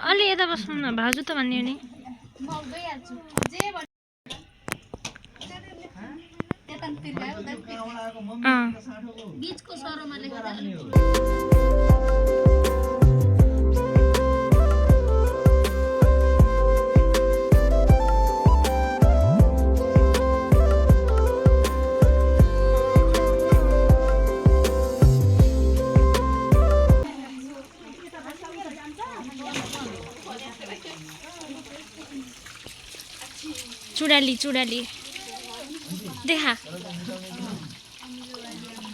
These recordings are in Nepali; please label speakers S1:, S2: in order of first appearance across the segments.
S1: अलि यता बस्नु न भाउजू त भन्ने हो नि बीचको सरोमा लेख्दा चुडाली चुडाली देखा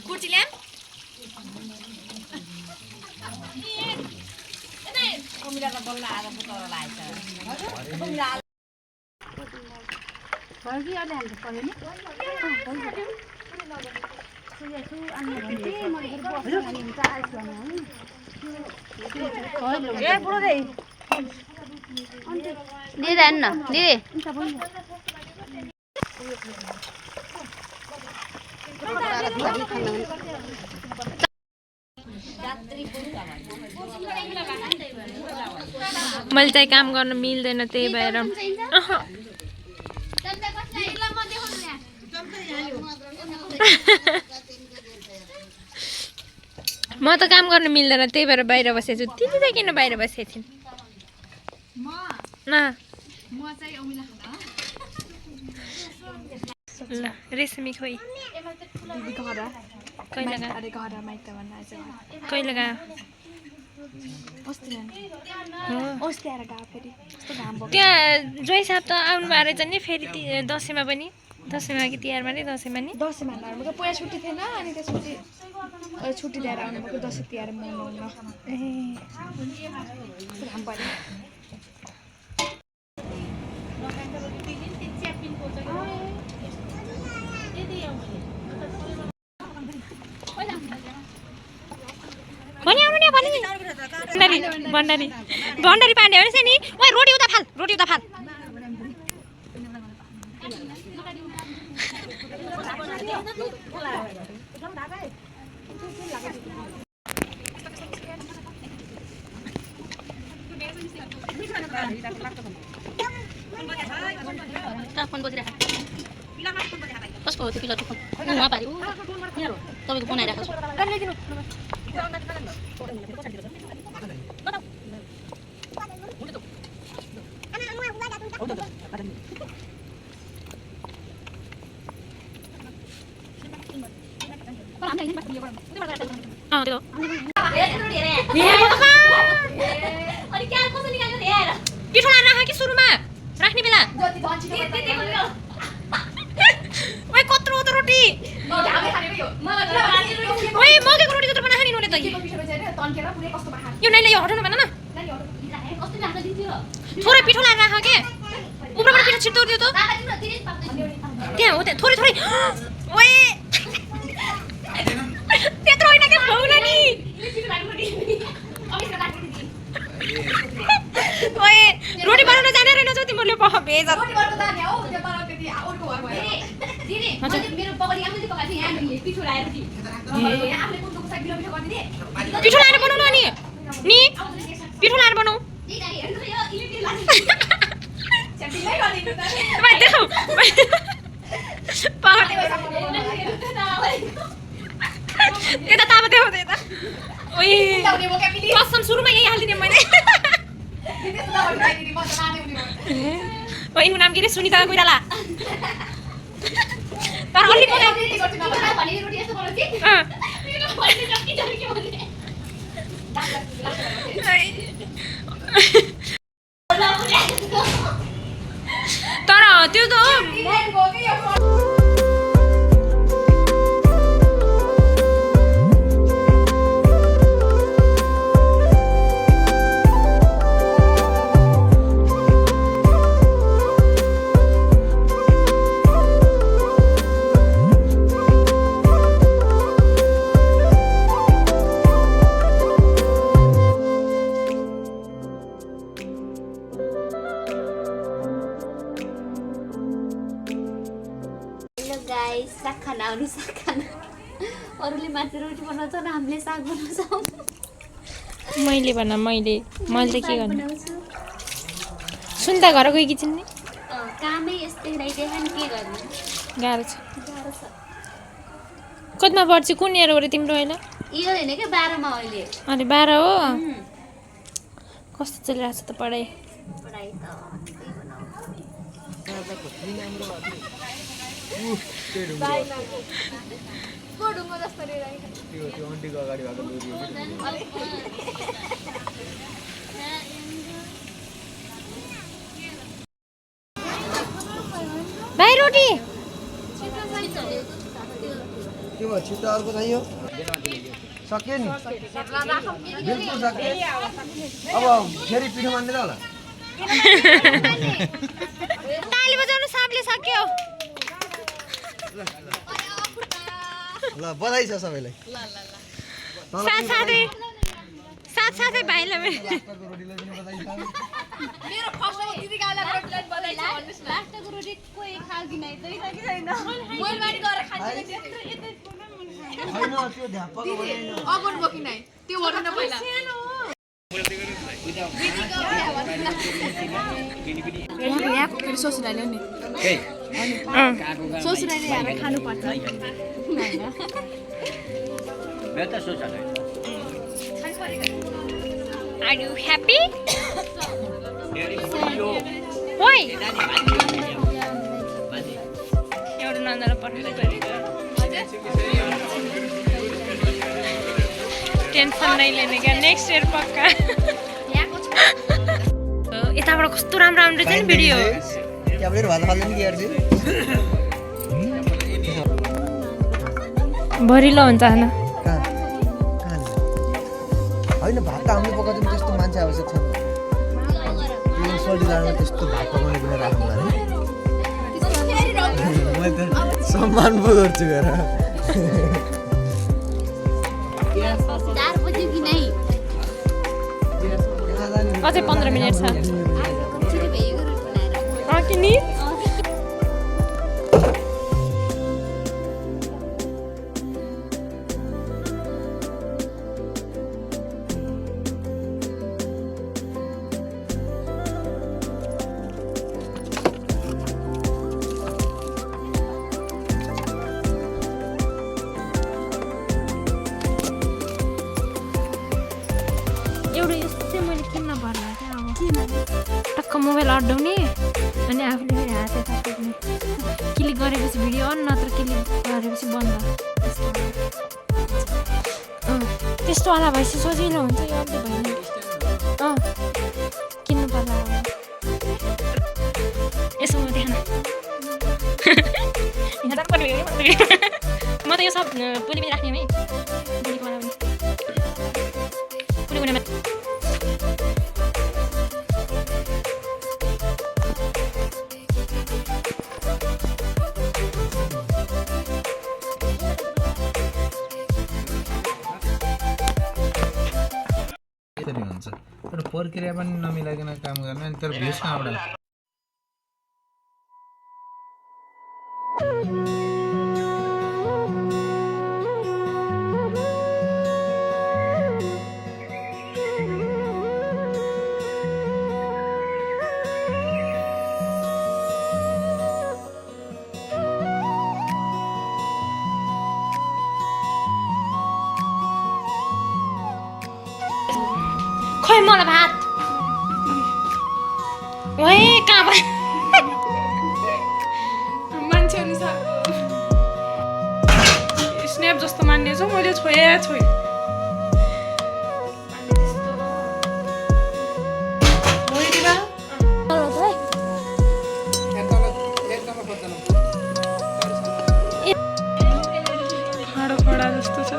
S1: कुर्ती ल्याम दिदी न दिदी मैले चाहिँ काम गर्न मिल्दैन त्यही भएर म त काम गर्न मिल्दैन त्यही भएर बाहिर बसेछु तिमी चाहिँ किन बाहिर बसेको थिइन् ल रेशमी खोइ कहिले गयो त्यहाँ जोइ साहब त आउनु भएको रहेछ नि फेरि दसैँमा पनि दसैँमा कि तिहारमा नि दसैँमा नि
S2: दसैँमा नआउनु पहिला छुट्टी थिएन अनि त्यसपछि छुट्टी दिएर आउनुभएको दसैँ तिहार मनाउन
S1: भण्डारी भण्डारी पाण्डे हो नि ओइ रोटी उता फाल रोटी उता फाल फोन बसिरहेको कसको हो त्यो पिलर फोन उहाँ पारि तपाईँको बनाइरहेको छु पिठो राख्न कि सुरुमा राख्ने बेला ओइ कत्रो त रोटी ओइ मगेको रोटी जत्रो बनाखानी नोले त यो नाइले यो हटाउनु भन न थोरै पिठो लाएर राख के उब्रोबाट पिठो छिटो दियो त त्यहाँ हो त्यहाँ थोरै थोरै ओए त्यत्रो होइन के भौला नि ओए रोटी बनाउन जाने रहेनछौ तिमीले पख बेज
S2: रोटी बनाउन जाने हो त्यो बनाउ त्यति अर्को घर भयो दिदी मेरो पकडी आफैले पकाएको थिए यहाँ पिठो लाएर रोटी आफूले कुन कुन साइड पिठो गरिदिए
S1: पिठो लाएर बनाउन नि पिठो लाएर बनाऊ भाइ देखौ यता तामा देखौ त यता ओइ कसम सुरुमा यही हालिदिने मैले यिनको नाम के रे सुनिता कोइराला तर अलि पकाइ तर त्यो त
S3: साग खाना अरूले माथि रोटी बनाउँछ र हामीले साग बनाउँछौँ
S1: मैले भन्न मैले त के गर्नु सुन्दा घर गएकी छिन् नि
S3: कामै यस्तै रहिदिएन के गर्नु
S1: गाह्रो छ कतिमा पढ्छ कुन इयर हो रे तिम्रो अहिले
S3: यो होइन क्या 12 मा अहिले
S1: अनि 12 हो कस्तो चलिरहेछ त पढाइ
S3: पढाइ त
S1: भाइ रोटी
S4: के भयो छिटो अर्को चाहियो सक्यो नि बिल्कुल सक्यो अब फेरि पिठो मान्दैन होला
S1: ताली बजाउनु साँपले सक्यो
S4: ल बधाई छ सबैलाई
S1: साथसाथै भाइलाई
S2: मेरो फर्स्ट टाइम दिदी गाला रोटीलाई बधाई छ भन्नुस् न
S3: लास्टको रोटी कोही खाल्किन है त्यही लागि छैन
S2: मोबाइल बारी गरेर खान्छ
S4: छैन त्यो ध्यापक बनाइन
S2: अगन बोकिन है त्यो गर्नु न पहिला यहाँको फेरि ससुराले नि ससुराले यहाँ खानु पर्छ
S1: Are you happy? Why? एउटा नन्दलाई पठाउनु टेन्सन नै लिने क्या नेक्स्ट इयर पक्का यताबाट कस्तो राम्रो राम्रो रहेछ नि भिडियो
S4: क्यामेरा भात फाल्दैन कि यार
S1: भरिलो हुन्छ होइन
S4: होइन भात त हामीले पकाउँछौँ त्यस्तो मान्छे आवश्यक छैन सल्टी त्यस्तो भात पकाउने पनि राख्नु मैले त सम्मान पो गर्छु गएर
S3: 4 बजे कि नै
S1: अझै 15 मिनेट छ
S3: छिटो भइगयो रोटी बनाएर
S1: कि नि एउटा यस्तो चाहिँ मैले किन्न पर्ला क्या अब टक्क मोबाइल अड्डाउने अनि आफूले फेरि हात यता टेक्ने क्लिक गरेपछि भिडियो अन नत्र क्लिक गरेपछि बन्द त्यस्तोवाला भएपछि सजिलो हुन्छ यो अर्को भएन किन्नु पर्ला यसो देखान म त यो सब पुली पनि राख्ने है पुलीको बेला पनि कुनै कुनैमा
S5: प्रक्रिया पनि नमिलाइकन काम गर्ने अनि तर भ्युज कहाँबाट
S1: खोइ मलाई भात ओए कहाँबाट
S6: मान्छे अनुसार स्न्याप जस्तो मान्ने छ मैले छोए हाडो खडा जस्तो छ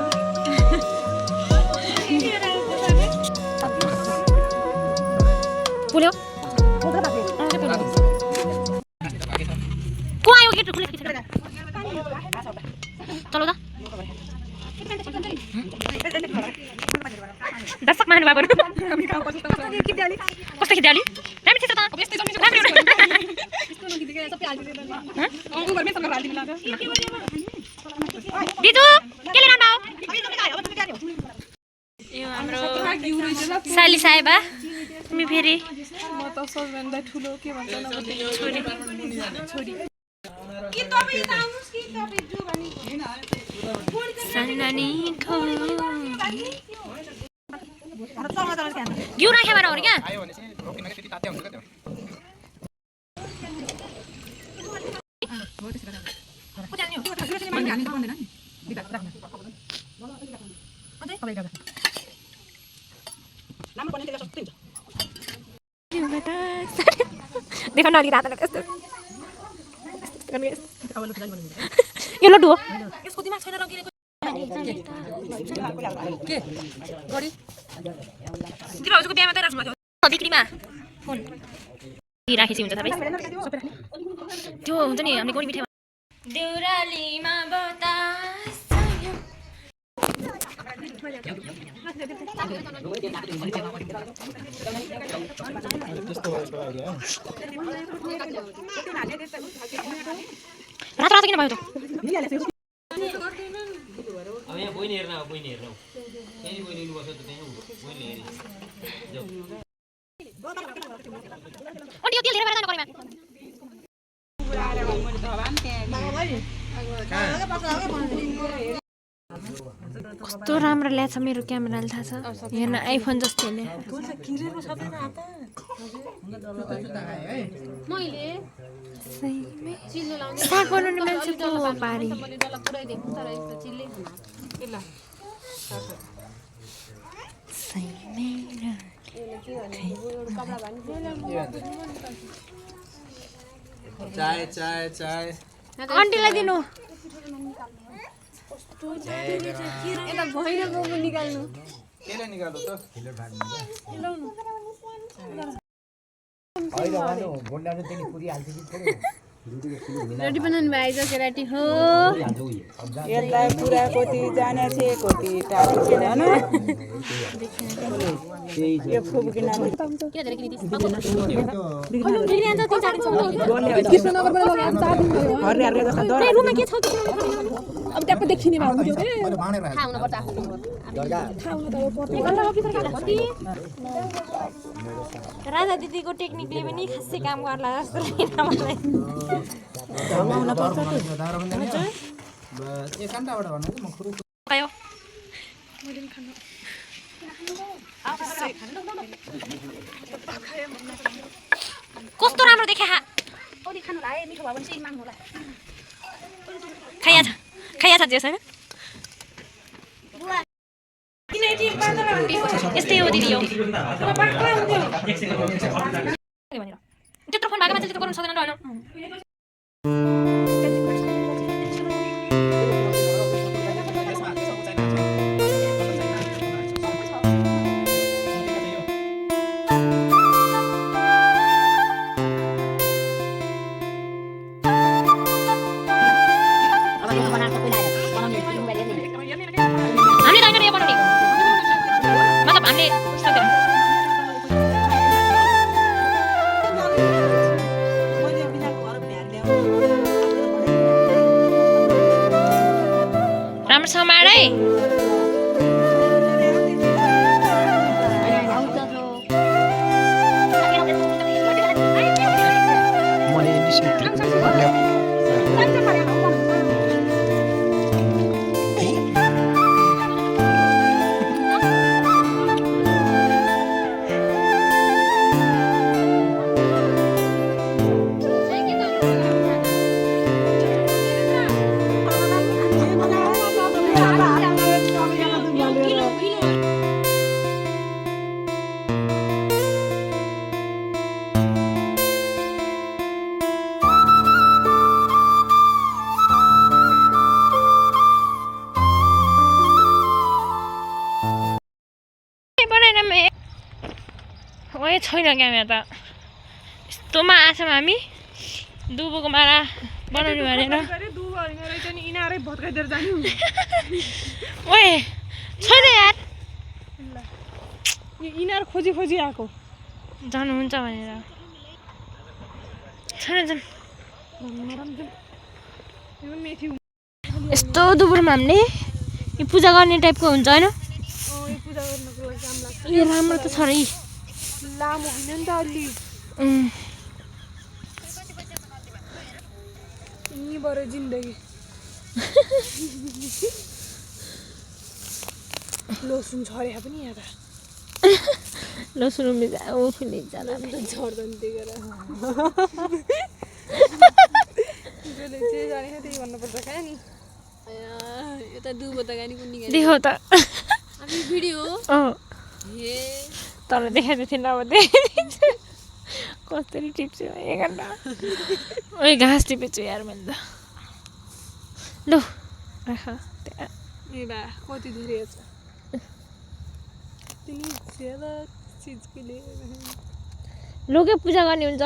S1: पुल्यो को आयो गेट खुले चलो त दर्शक महानुभावहरु कस्तो खिद्याली राम्रो छ त यस्तै जम्मै बिजु केले राम्रा हो यो हाम्रो साली साहेबा तिमी फेरि
S6: म त सबभन्दा ठुलो के भन्छ न
S1: छोरी
S2: कि तपाईँ त आउनुस् कि तपाईँ जो भनी
S1: सानी खो घिउ राखेबाट हो क्या देखो न अलि रातो कस्तो यो लड्डु हो यसको दिमाग छैन रगिरहेको के गरी दिभाउजूको बिहामा त राख्नु भएको बिक्रीमा फोन राखेपछि हुन्छ तपाईँ त्यो हुन्छ नि हामीले गोली मिठाई देउरालीमा बतास रात रात किन भयो त
S7: अब यहाँ बहिनी हेर्न अब बहिनी हेर्न त्यही बहिनी बस्छ त त्यही बहिनी हेरि जाऊ
S1: अनि यो तेल धेरै भएर जानु परेमा कस्तो राम्रो ल्याछ मेरो क्यामेराले थाहा छ हेर्न आइफोन जस्तो ल्या
S2: मैले
S1: साग बनाउने मान्छे पो हो पारी
S5: चाय चाय चाय
S1: आन्टीलाई दिनु
S2: यता भइरहेको निकाल्नु
S5: केले निकाल्नु त
S2: रोटी बनाउनु भएको छ केराटी हो
S8: यसलाई पुरा कति जाने थिए कति टाढो थिएन यो फुब्किन
S6: अब ट्याप्प देखिने भए हुन्थ्यो
S1: राजा दिदीको टेक्निकले पनि खासै काम गर्ला जस्तो लाग्दैन मलाई आयो कस्तो राम्रो देखा खाइया छ जे छैन यस्तै हो दिदी हो त्यत्रो फोन भएको मान्छेले त गर्नु सक्दैन रहेन हामीले सक्दैन बेर है ओए छैन क्या यहाँ त यस्तोमा आछौँ हामी दुबोको माला बनाउने भनेर
S6: यिनीहरै भत्काइदिएर जाने
S1: ओए छैन यार
S6: यिनीहरू खोजी खोजी आएको
S1: जानुहुन्छ भनेर छैन जाउँ
S6: मेथी
S1: यस्तो दुबुरमा हामीले यो पूजा गर्ने टाइपको हुन्छ होइन
S6: यो पूजा गर्नको लागि काम लाग्छ
S1: यो राम्रो त छ र यी
S6: लामो होइन नि त अलि यहीँबाट जिन्दगी लसुन छर्या पनि यहाँ त
S1: लसुन उम्रिन्छ ओ फुली जाला
S6: झर्दैन देखेर जसले जे जाने त्यही भन्नुपर्छ क्या नि
S3: यता दुबो त गानी कुन्नी गानी
S1: देखो त
S3: हामी भिडियो
S1: अँ
S3: हे
S1: तर देखाएको थिएन अब देखाइदिन्छ कसरी टिप्छु 1 घन्टा ओइ घाँस टिपेछु यार मैले त लु राख त्यहाँ
S6: ए बा कति धेरै छ तिनी ज्यादा चिजको लिए
S1: लोके पूजा गर्ने हुन्छ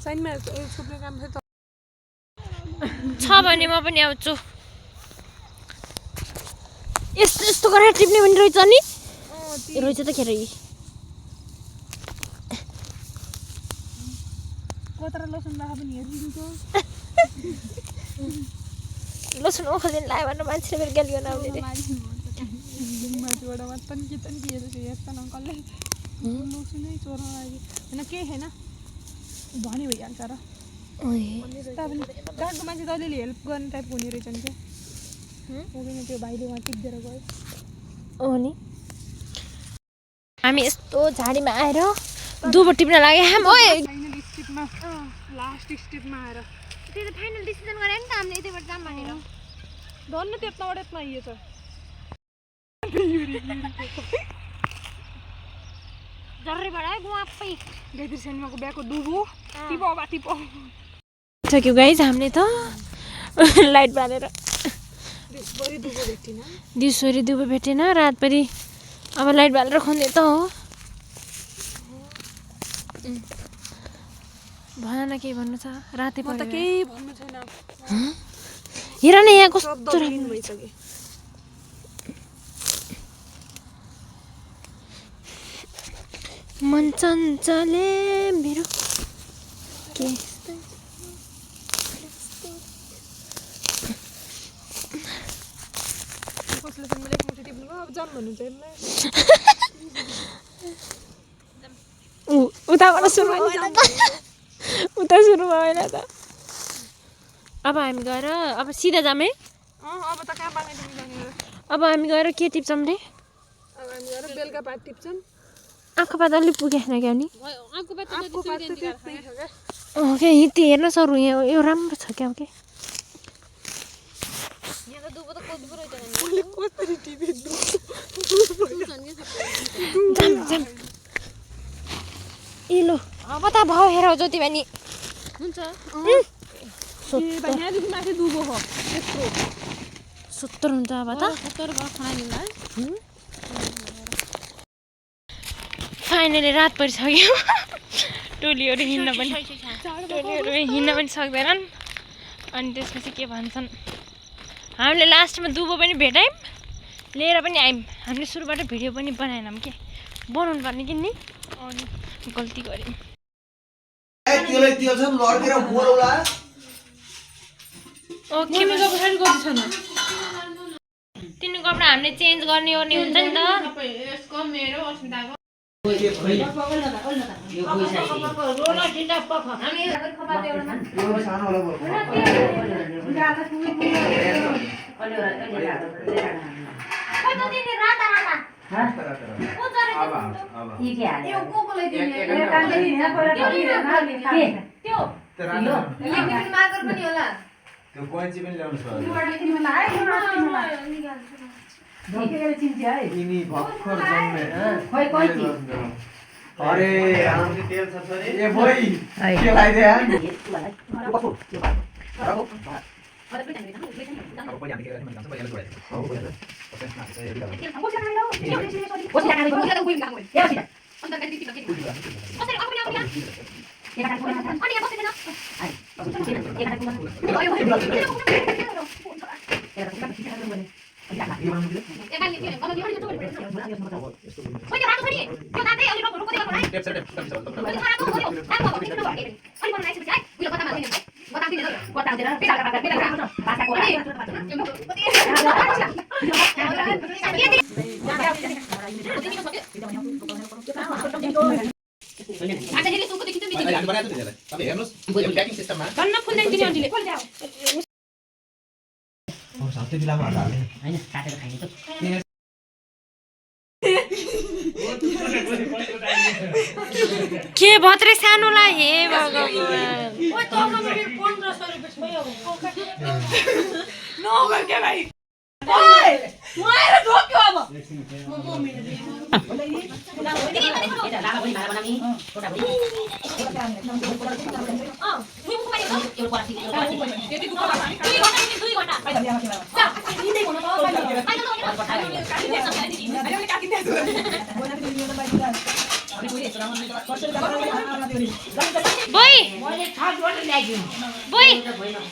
S6: साइनमा छोप्ने काम
S1: छ भने म पनि आउँछु यस्तो यस्तो गरेर टिप्ने पनि रहेछ नि रहेछ त खेर
S6: कतरा लसुन राख पनि हेरिदिन्छ
S1: लसुन ओखलिन लायो भने मान्छेले मेरो गाली गर्न आउने रे
S6: मान्छेबाट मात्र नि के हेरेको हेर्छ न कसले लसुनै चोर्न लागि होइन केही छैन भने भइहाल्छ र पनि गाउँको मान्छे त अलिअलि हेल्प गर्ने टाइपको हुने रहेछ नि क्या त्यो भाइले उहाँ टिप्देर गयो
S1: हो नि हामी यस्तो झाडीमा आएर दुबो टिप्न लाग्यो
S6: फाइनल स्टेपमा लास्ट स्टेपमा आएर
S3: त्यो त फाइनल डिसिजन गरे नि त हामीले यतैबाट जाम भनेर
S6: धन्न त्यताबाट यता आइएछ
S3: जर्रेबाट है गुवापै
S6: गाइतिर सिनेमाको बिहाको दुबो टिपो बा टिपो
S1: सक्यो गाइज हामीले त लाइट बालेर
S6: देशभरि दुबो भेटिन
S1: दिउँसोरी दुबो भेटेन रातभरि अब लाइट बालेर खन्ने त हो भन न केही भन्नु छ रातै
S6: म त केही भन्नु छैन
S1: हेर न यहाँ कस्तो
S6: राम्रो भइसक्यो
S1: मन चञ्चले मेरो के
S6: कसले पनि मलाई एकमुठी टिप्नु भयो अब जाम भन्नु चाहिँ
S1: उताबाट सुरु भएन त उता सुरु भएन त अब हामी गएर अब सिधा जाम है
S6: अब त कहाँ पानी टिप्नु
S1: अब हामी गएर के टिप्छौँ रे
S6: अब हामी गएर बेलुका पात टिप्छन्
S1: आँखा पात अलिक पुगेन क्या नि
S6: आँखको पात त्यस्तै छ क्या
S1: क्या हिँड्ती हेर्न सरु यहाँ यो राम्रो छ क्या के
S3: यहाँ त दुबो त कोदबो रहेछ
S6: उसले कसरी टिपे
S1: जाम जाम ए लो अब त भाउ हेर ज्योति बहिनी
S3: हुन्छ
S6: यहाँदेखि माथि दुबो हो यत्रो
S1: 70 हुन्छ अब त
S3: 70 भयो खनाइदिउँला है
S1: फाइनली रात परिसक्यो टोलीहरू हिँड्न पनि सक्दैनन् अनि त्यसपछि के भन्छन् हामीले लास्टमा दुबो पनि भेटायौँ लिएर पनि आयौँ हामीले सुरुबाट भिडियो पनि बनाएनौँ के बनाउनु पर्ने कि नि अनि गल्ती गऱ्यौँ ओके तिम्रो कपडा हामीले चेन्ज गर्ने ओर्ने हुन्छ नि त
S2: यसको मेरो अस्मिताको
S5: त्यो कोइन्ची पनि ल्याउनु छ यिनी भर्खर जन्मे अरे आमाले तेल छ सरी ए बोइ के लाइदे यार
S1: के भत्रै सानोलाई हे भगवान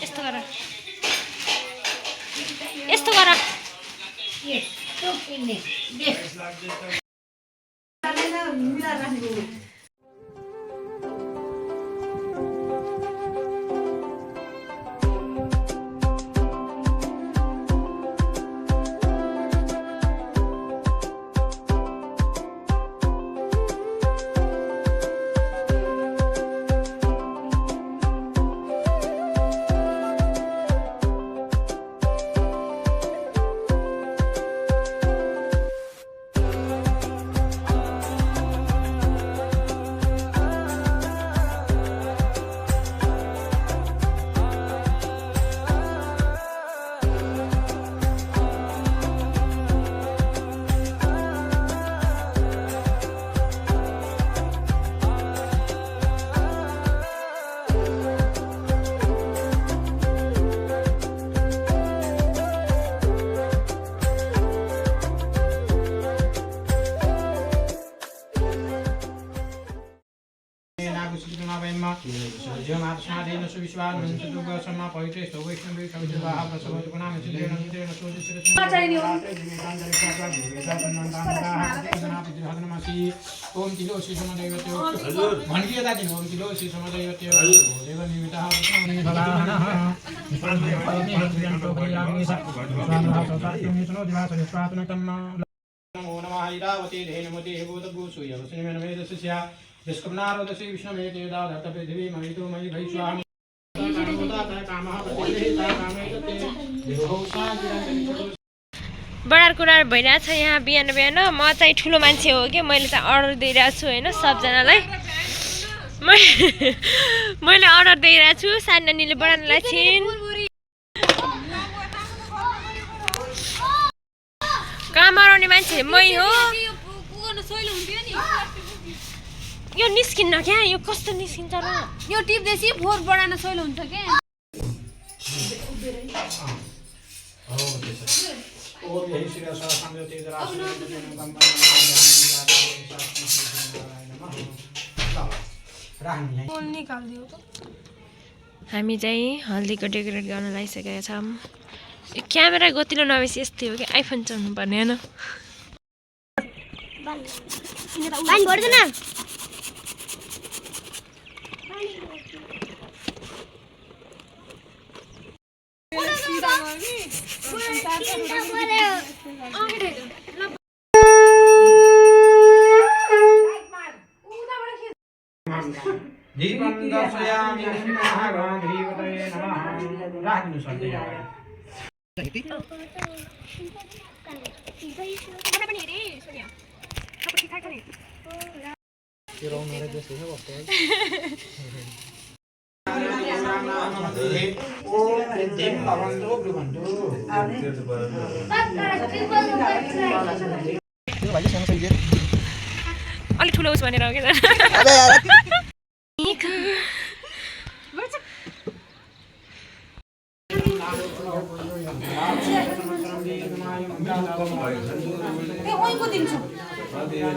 S1: यस्तो गर यस्तो गर बडा कुरा भइरहेछ यहाँ बिहान बिहान म चाहिँ ठुलो मान्छे हो कि मैले चाहिँ अर्डर दिइरहेको छु होइन सबजनालाई मैले अर्डर दिइरहेको छु सान्नानीले बनाउनुलाई छिन् काम गराउने मान्छे मै हो यो निस्किन्न क्या यो कस्तो निस्किन्छ र
S2: यो टिप्दैछ फोर बढाउन सजिलो हुन्छ के
S1: हामी चाहिँ हल्दीको डेकोरेट गर्न लागिसकेका छौँ क्यामेरा गतिलो नभएपछि यस्तै हो कि आइफोन चलाउनु पर्ने होइन
S5: दीपं दर्शयामि महागणाधिपतये नमः राख्नु सधैँ
S1: अलिक ठुलो उस भनेर हो क्या
S4: अबे यार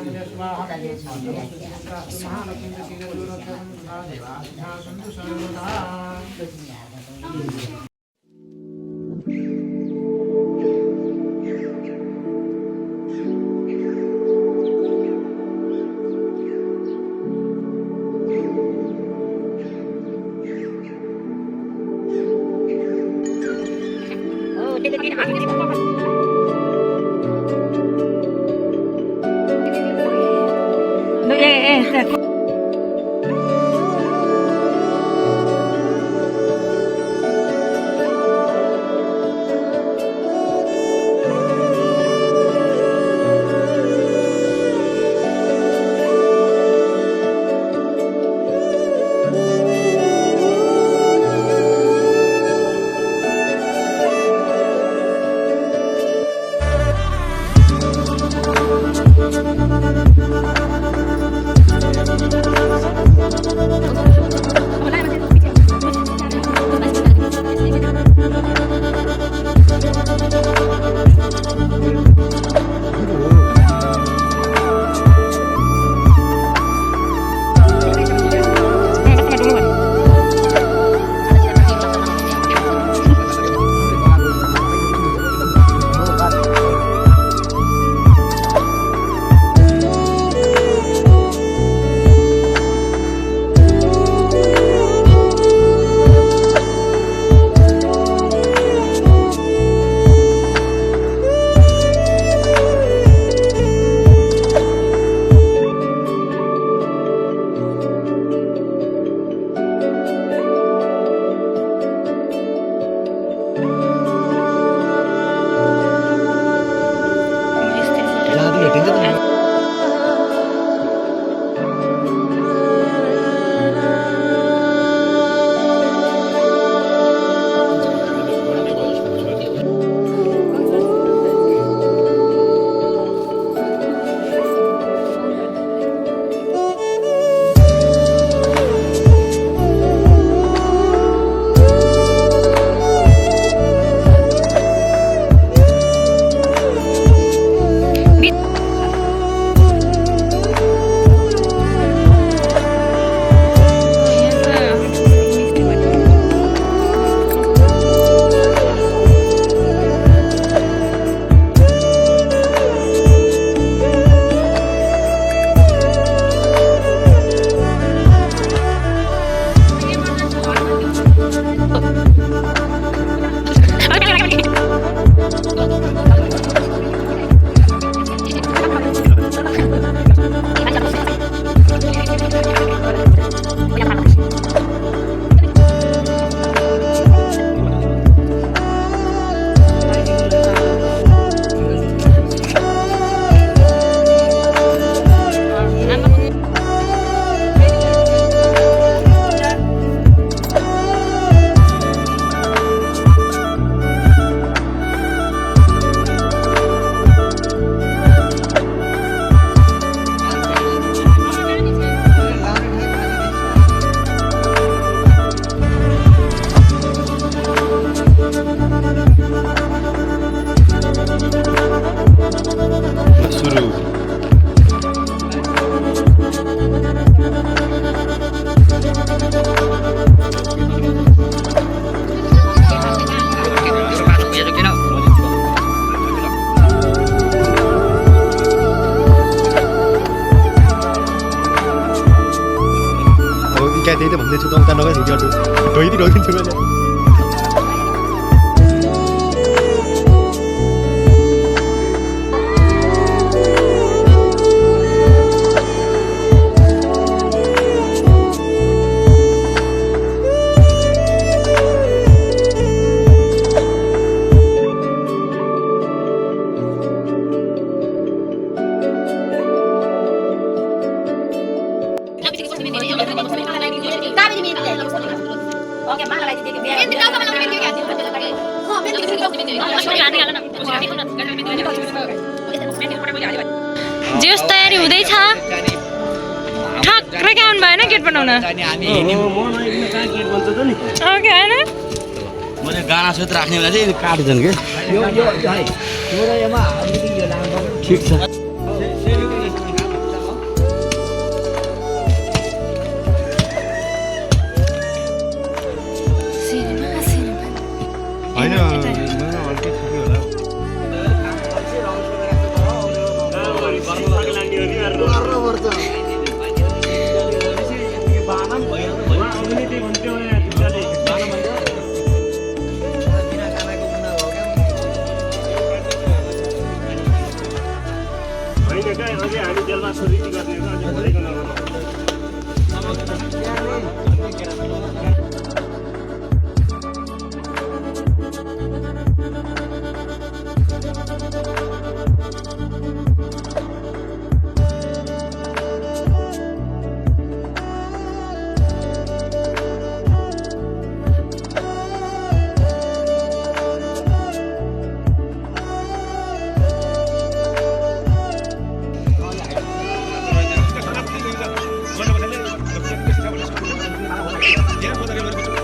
S9: क्या त्यही त भन्दैछु त उता नगएर ढोइदिरहेको छु मैले
S1: तिमी ओके मा लगाइदिए कि बिहा
S2: मेन त तपाईलाई मेन के हाल्नु पर्छ अगाडि मेन त
S1: जेस तयारी हुँदैछ ठक्कै आउनु भएन गेट बनाउन ओके हैन
S5: मैले गाना सहित राख्ने बेला चाहिँ काट्छन् के ठिक छ
S9: Yeah,